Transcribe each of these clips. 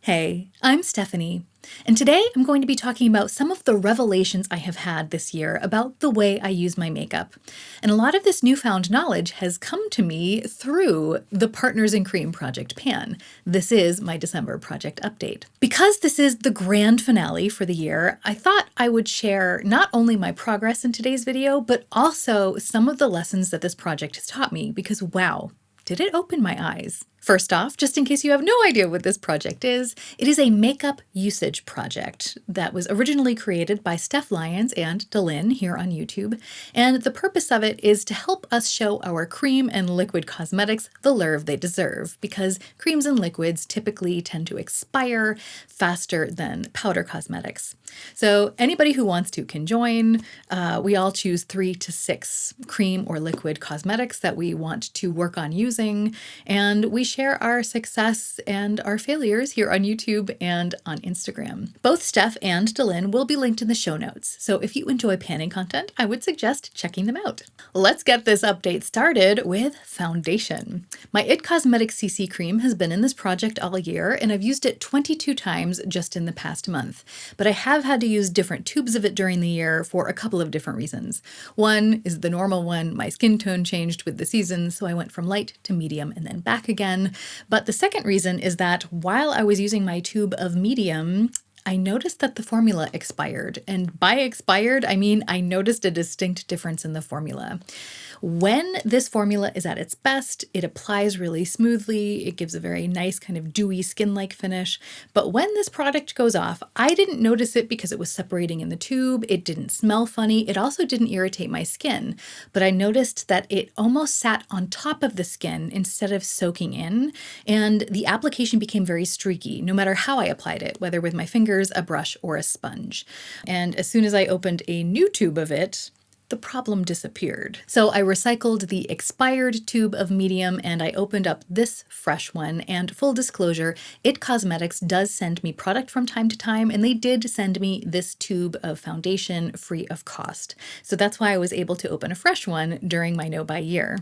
Hey, I'm Stephanie, and today I'm going to be talking about some of the revelations I have had this year about the way I use my makeup. And a lot of this newfound knowledge has come to me through the Partners in Cream Project Pan. This is my December project update. Because this is the grand finale for the year, I thought I would share not only my progress in today's video, but also some of the lessons that this project has taught me, because wow, did it open my eyes. First off, just in case you have no idea what this project is, it is a makeup usage project that was originally created by Steph Lyons and Delyn here on YouTube, and the purpose of it is to help us show our cream and liquid cosmetics the love they deserve, because creams and liquids typically tend to expire faster than powder cosmetics. So anybody who wants to can join. We all choose 3 to 6 cream or liquid cosmetics that we want to work on using, and we share our success and our failures here on YouTube and on Instagram. Both Steph and Delyn will be linked in the show notes, so if you enjoy panning content, I would suggest checking them out. Let's get this update started with foundation. My IT Cosmetics CC cream has been in this project all year, and I've used it 22 times just in the past month, but I have had to use different tubes of it during the year for a couple of different reasons. One is the normal one. My skin tone changed with the seasons, so I went from light to medium and then back again. But the second reason is that while I was using my tube of medium, I noticed that the formula expired. And by expired, I mean I noticed a distinct difference in the formula. When this formula is at its best, it applies really smoothly. It gives a very nice kind of dewy skin-like finish. But when this product goes off, I didn't notice it because it was separating in the tube. It didn't smell funny. It also didn't irritate my skin. But I noticed that it almost sat on top of the skin instead of soaking in. And the application became very streaky, no matter how I applied it, whether with my fingers, a brush, or a sponge. And as soon as I opened a new tube of it, the problem disappeared. So I recycled the expired tube of medium and I opened up this fresh one. And full disclosure, IT Cosmetics does send me product from time to time, and they did send me this tube of foundation free of cost. So that's why I was able to open a fresh one during my no-buy year.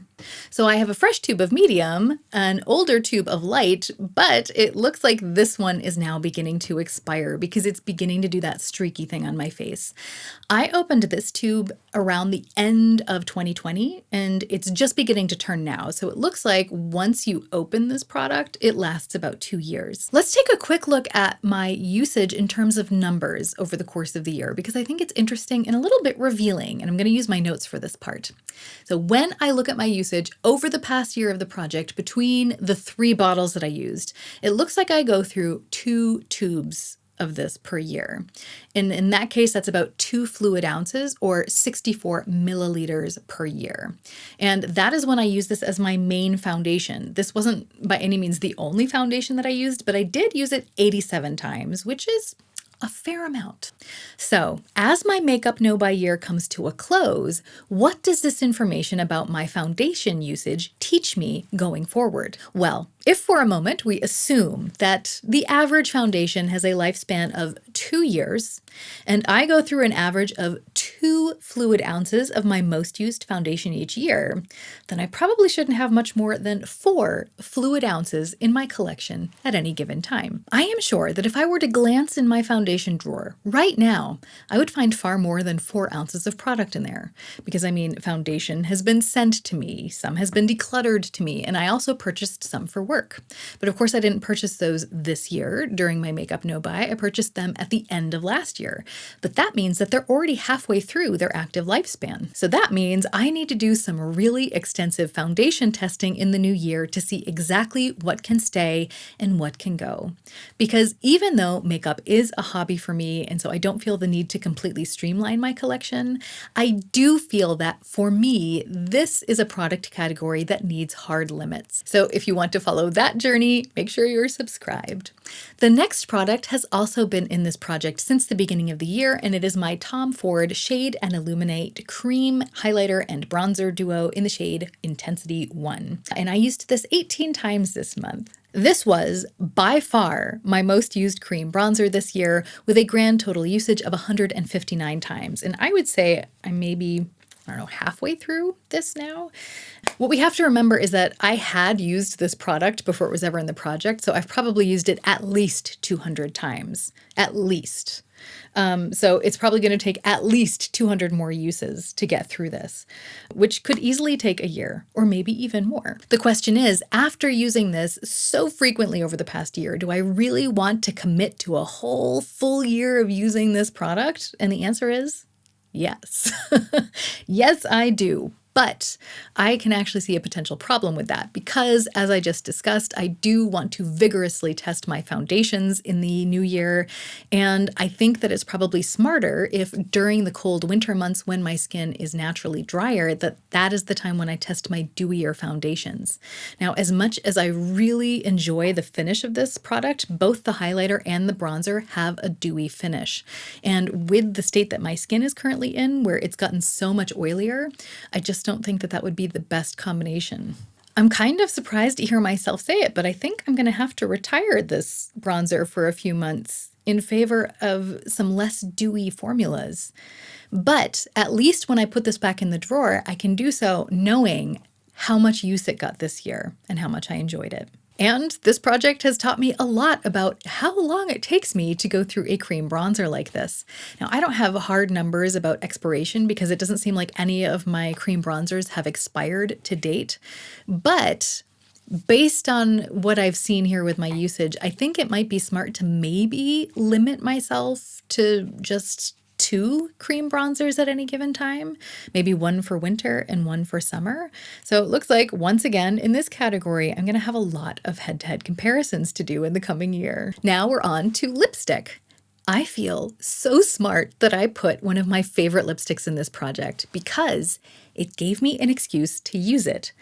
So I have a fresh tube of medium, an older tube of light, but it looks like this one is now beginning to expire because it's beginning to do that streaky thing on my face. I opened this tube around the end of 2020, and it's just beginning to turn now. So it looks like once you open this product, it lasts about 2 years. Let's take a quick look at my usage in terms of numbers over the course of the year, because I think it's interesting and a little bit revealing, and I'm going to use my notes for this part. So when I look at my usage over the past year of the project, between the 3 bottles that I used, it looks like I go through 2 tubes of this per year. And in that case, that's about 2 fluid ounces or 64 milliliters per year. And that is when I use this as my main foundation. This wasn't by any means the only foundation that I used, but I did use it 87 times, which is a fair amount. So as my makeup no-buy year comes to a close, what does this information about my foundation usage teach me going forward? Well, if for a moment we assume that the average foundation has a lifespan of 2 years, and I go through an average of 2 fluid ounces of my most used foundation each year, then I probably shouldn't have much more than 4 fluid ounces in my collection at any given time. I am sure that if I were to glance in my foundation drawer right now, I would find far more than 4 ounces of product in there. Because I mean, foundation has been sent to me, some has been decluttered to me, and I also purchased some for work. But of course, I didn't purchase those this year during my makeup no-buy. I purchased them at the end of last year. But that means that they're already halfway through their active lifespan. So that means I need to do some really extensive foundation testing in the new year to see exactly what can stay and what can go. Because even though makeup is a hobby for me, and so I don't feel the need to completely streamline my collection, I do feel that for me, this is a product category that needs hard limits. So if you want to follow that journey, make sure you're subscribed. The next product has also been in this project since the beginning of the year, and it is my Tom Ford Shade and Illuminate Cream Highlighter and Bronzer Duo in the shade Intensity 1. And I used this 18 times this month. This was by far my most used cream bronzer this year, with a grand total usage of 159 times. And I would say I'm maybe, I don't know, halfway through this now. What we have to remember is that I had used this product before it was ever in the project, so I've probably used it at least 200 times, at least. So it's probably going to take at least 200 more uses to get through this, which could easily take a year or maybe even more. The question is, after using this so frequently over the past year, do I really want to commit to a whole full year of using this product? And the answer is yes. Yes, I do. But I can actually see a potential problem with that because, as I just discussed, I do want to vigorously test my foundations in the new year. And I think that it's probably smarter if during the cold winter months when my skin is naturally drier, that is the time when I test my dewier foundations. Now, as much as I really enjoy the finish of this product, both the highlighter and the bronzer have a dewy finish. And with the state that my skin is currently in, where it's gotten so much oilier, I just don't think that that would be the best combination. I'm kind of surprised to hear myself say it, but I think I'm going to have to retire this bronzer for a few months in favor of some less dewy formulas. But at least when I put this back in the drawer, I can do so knowing how much use it got this year and how much I enjoyed it. And this project has taught me a lot about how long it takes me to go through a cream bronzer like this. Now, I don't have hard numbers about expiration because it doesn't seem like any of my cream bronzers have expired to date. But based on what I've seen here with my usage, I think it might be smart to maybe limit myself to just 2 cream bronzers at any given time, maybe one for winter and one for summer. So it looks like, once again, in this category, I'm going to have a lot of head-to-head comparisons to do in the coming year. Now we're on to lipstick. I feel so smart that I put one of my favorite lipsticks in this project because it gave me an excuse to use it.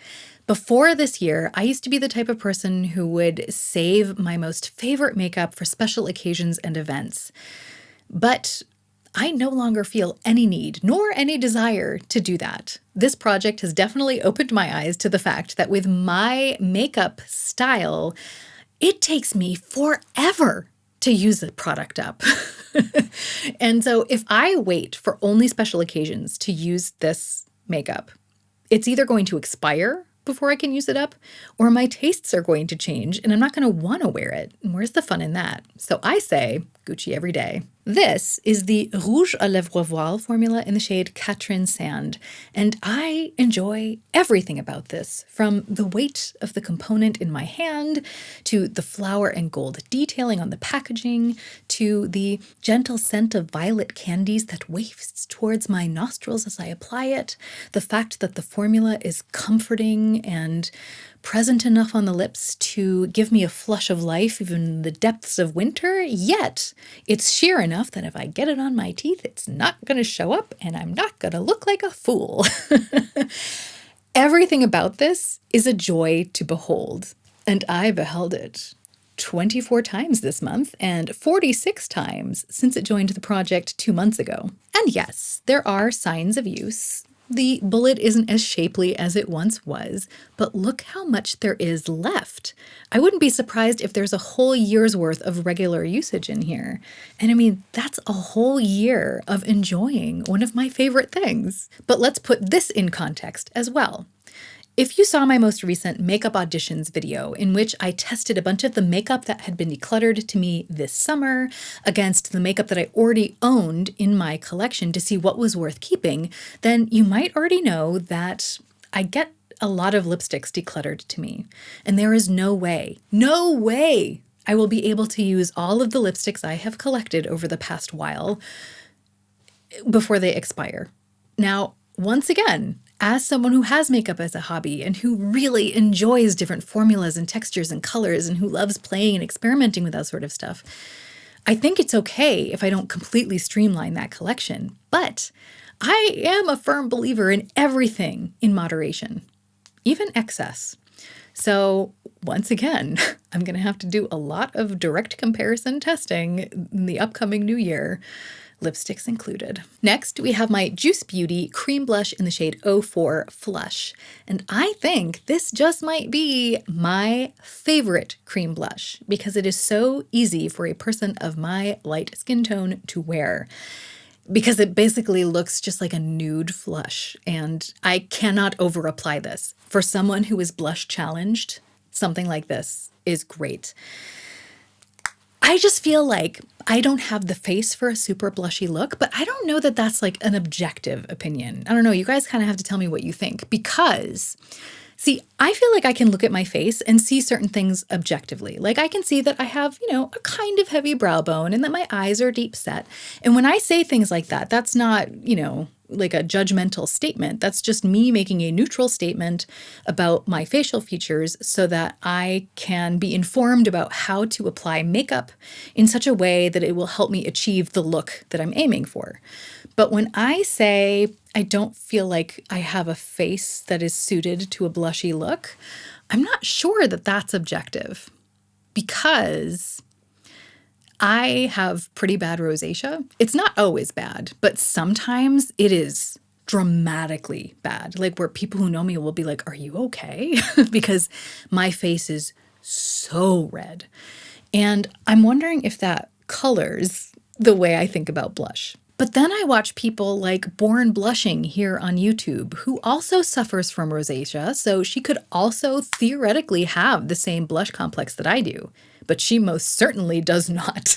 Before this year, I used to be the type of person who would save my most favorite makeup for special occasions and events. But I no longer feel any need nor any desire to do that. This project has definitely opened my eyes to the fact that with my makeup style, it takes me forever to use the product up. And so if I wait for only special occasions to use this makeup, it's either going to expire before I can use it up, or my tastes are going to change and I'm not going to want to wear it. And where's the fun in that? So I say Gucci every day. This is the Rouge à Lèvres Voile formula in the shade Katrin Sand, and I enjoy everything about this, from the weight of the component in my hand, to the flower and gold detailing on the packaging, to the gentle scent of violet candies that wafts towards my nostrils as I apply it, the fact that the formula is comforting and present enough on the lips to give me a flush of life even in the depths of winter, yet it's sheer enough that if I get it on my teeth, it's not going to show up and I'm not going to look like a fool. Everything about this is a joy to behold, and I beheld it 24 times this month and 46 times since it joined the project 2 months ago. And yes, there are signs of use. The bullet isn't as shapely as it once was, but look how much there is left. I wouldn't be surprised if there's a whole year's worth of regular usage in here. And I mean, that's a whole year of enjoying one of my favorite things. But let's put this in context as well. If you saw my most recent makeup auditions video, in which I tested a bunch of the makeup that had been decluttered to me this summer against the makeup that I already owned in my collection to see what was worth keeping, then you might already know that I get a lot of lipsticks decluttered to me. And there is no way I will be able to use all of the lipsticks I have collected over the past while before they expire. Now, once again, as someone who has makeup as a hobby and who really enjoys different formulas and textures and colors and who loves playing and experimenting with that sort of stuff, I think it's okay if I don't completely streamline that collection. But I am a firm believer in everything in moderation, even excess. So once again, I'm going to have to do a lot of direct comparison testing in the upcoming new year, lipsticks included. Next, we have my Juice Beauty Cream Blush in the shade 04 Flush. And I think this just might be my favorite cream blush because it is so easy for a person of my light skin tone to wear. because it basically looks just like a nude flush. And I cannot over apply this. For someone who is blush challenged, something like this is great. I just feel like I don't have the face for a super blushy look, but I don't know that that's like an objective opinion. I don't know. You guys kind of have to tell me what you think, because see, I feel like I can look at my face and see certain things objectively. Like I can see that I have, a kind of heavy brow bone and that my eyes are deep set. And when I say things like that, that's not, like a judgmental statement. That's just me making a neutral statement about my facial features so that I can be informed about how to apply makeup in such a way that it will help me achieve the look that I'm aiming for. But when I say I don't feel like I have a face that is suited to a blushy look, I'm not sure that that's objective, because I have pretty bad rosacea. It's not always bad, but sometimes it is dramatically bad. Like where people who know me will be like, "Are you okay?" Because my face is so red. And I'm wondering if that colors the way I think about blush. But then I watch people like Born Blushing here on YouTube, who also suffers from rosacea, so she could also theoretically have the same blush complex that I do, but she most certainly does not.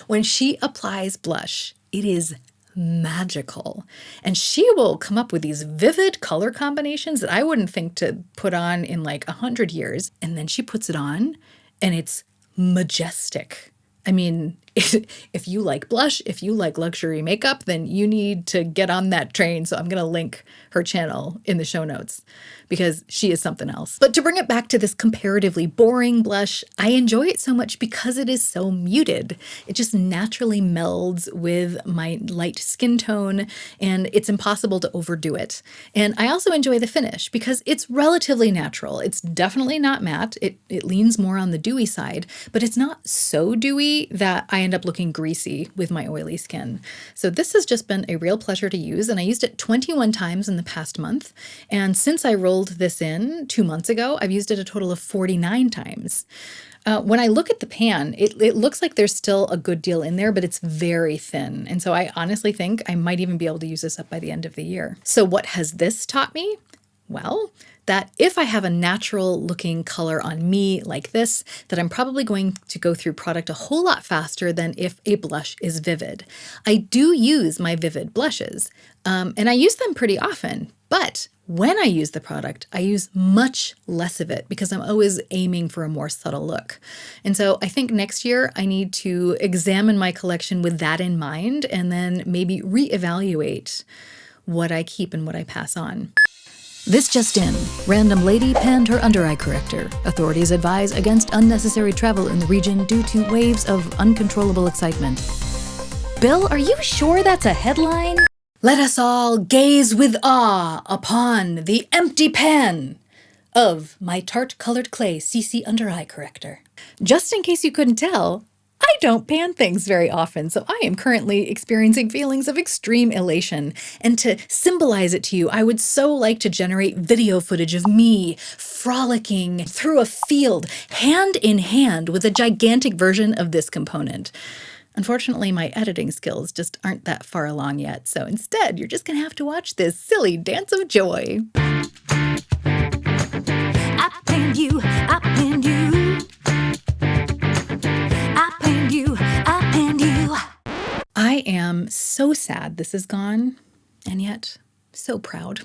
When she applies blush, it is magical. And she will come up with these vivid color combinations that I wouldn't think to put on in like 100 years. And then she puts it on and it's majestic. I mean, if you like blush, if you like luxury makeup, then you need to get on that train. So I'm going to link her channel in the show notes because she is something else. But to bring it back to this comparatively boring blush, I enjoy it so much because it is so muted. It just naturally melds with my light skin tone and it's impossible to overdo it. And I also enjoy the finish because it's relatively natural. It's definitely not matte. It leans more on the dewy side, but it's not so dewy that I end up looking greasy with my oily skin. So this has just been a real pleasure to use, and I used it 21 times in the past month. And since I rolled this in 2 months ago, I've used it a total of 49 times. When I look at the pan, it looks like there's still a good deal in there, but it's very thin. And so I honestly think I might even be able to use this up by the end of the year. So what has this taught me? Well, that if I have a natural looking color on me like this, that I'm probably going to go through product a whole lot faster than if a blush is vivid. I do use my vivid blushes, and I use them pretty often, but when I use the product, I use much less of it because I'm always aiming for a more subtle look. And so I think next year I need to examine my collection with that in mind and then maybe reevaluate what I keep and what I pass on. This just in. Random lady panned her under-eye corrector. Authorities advise against unnecessary travel in the region due to waves of uncontrollable excitement. Bill, are you sure that's a headline? Let us all gaze with awe upon the empty pan of my tart-colored clay CC under-eye corrector. Just in case you couldn't tell, I don't pan things very often, so I am currently experiencing feelings of extreme elation. And to symbolize it to you, I would so like to generate video footage of me frolicking through a field, hand in hand with a gigantic version of this component. Unfortunately, my editing skills just aren't that far along yet, so instead, you're just gonna have to watch this silly dance of joy. I panned you, I panned you. I am so sad this is gone, and yet so proud.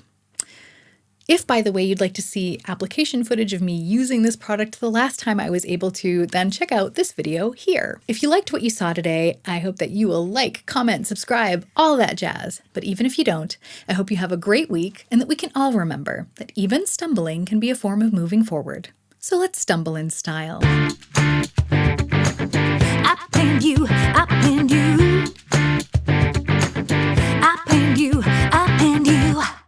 If, by the way, you'd like to see application footage of me using this product the last time I was able to, then check out this video here. If you liked what you saw today, I hope that you will like, comment, subscribe, all that jazz. But even if you don't, I hope you have a great week and that we can all remember that even stumbling can be a form of moving forward. So let's stumble in style. I panned you.